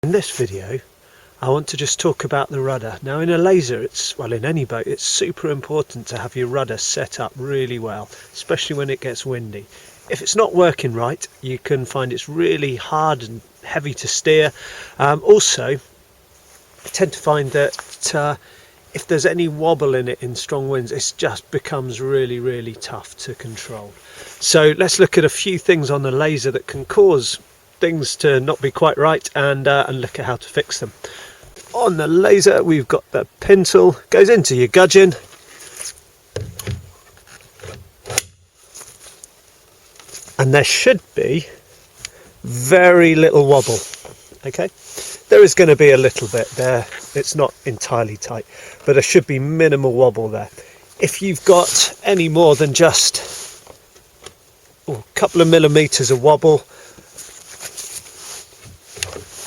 In this video I want to just talk about the rudder. Now in a laser, in any boat, it's super important to have your rudder set up really well, especially when it gets windy. If it's not working right, you can find it's really hard and heavy to steer. Also, I tend to find that if there's any wobble in it in strong winds, it just becomes really tough to control. So let's look at a few things on the laser that can cause things to not be quite right, and look at how to fix them. On the laser, we've got the pin tool, goes into your gudgeon, and there should be very little wobble. Okay, there is going to be a little bit there, it's not entirely tight, but there should be minimal wobble there. If you've got any more than just a couple of millimeters of wobble,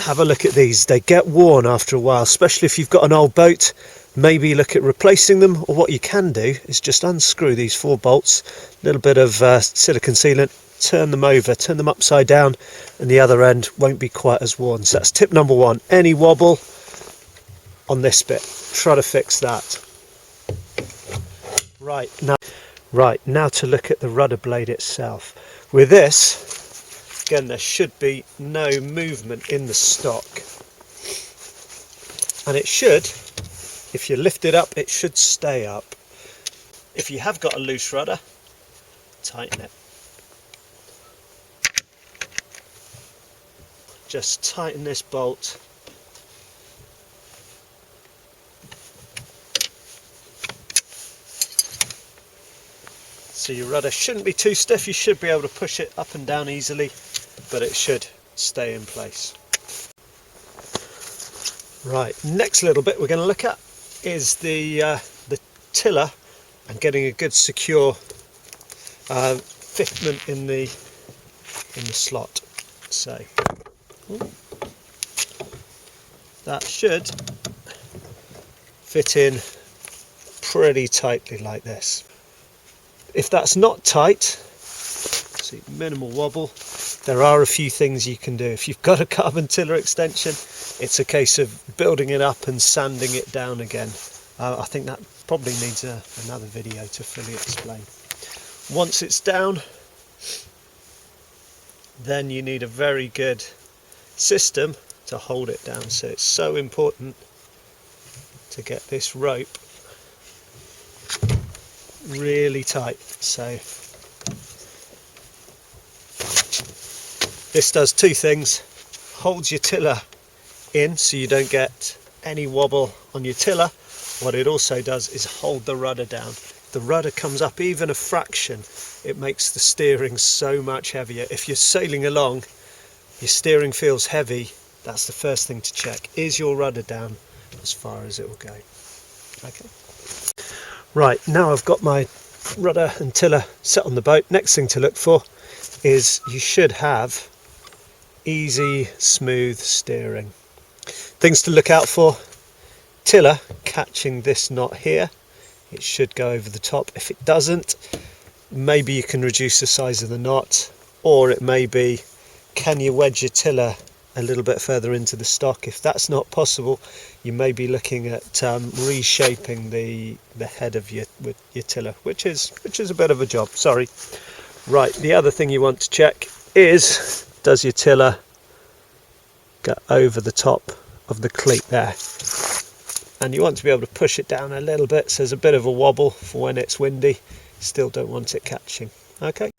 have a look at these. They get worn after a while, especially if you've got an old boat. Maybe look at replacing them, or what you can do is just unscrew these 4 bolts, a little bit of silicone sealant, turn them over, turn them upside down, and the other end won't be quite as worn. So that's tip number 1. Any wobble on this bit, try to fix that. Right now to look at the rudder blade itself. With this, again, there should be no movement in the stock, and it should, if you lift it up, it should stay up. If you have got a loose rudder, tighten it. Just tighten this bolt. So your rudder shouldn't be too stiff, you should be able to push it up and down easily, but it should stay in place. Right, next little bit we're going to look at is the tiller and getting a good secure fitment in the slot. So that should fit in pretty tightly like this. If that's not tight, see, minimal wobble, there are a few things you can do. If you've got a carbon tiller extension, it's a case of building it up and sanding it down again. I think that probably needs another video to fully explain. Once it's down, then you need a very good system to hold it down. So it's so important to get this rope really tight. So this does 2 things: holds your tiller in so you don't get any wobble on your tiller. What it also does is hold the rudder down. If the rudder comes up even a fraction, it makes the steering so much heavier. If you're sailing along, your steering feels heavy, that's the first thing to check. Is your rudder down as far as it will go? Okay. Right, now I've got my rudder and tiller set on the boat. Next thing to look for is you should have easy, smooth steering. Things to look out for: tiller catching this knot here, it should go over the top. If it doesn't, maybe you can reduce the size of the knot, or it may be, can you wedge your tiller a little bit further into the stock? If that's not possible, you may be looking at reshaping the head of your tiller, which is a bit of a job. Sorry. Right, the other thing you want to check is, does your tiller go over the top of the cleat there? And you want to be able to push it down a little bit so there's a bit of a wobble for when it's windy. Still don't want it catching. Okay.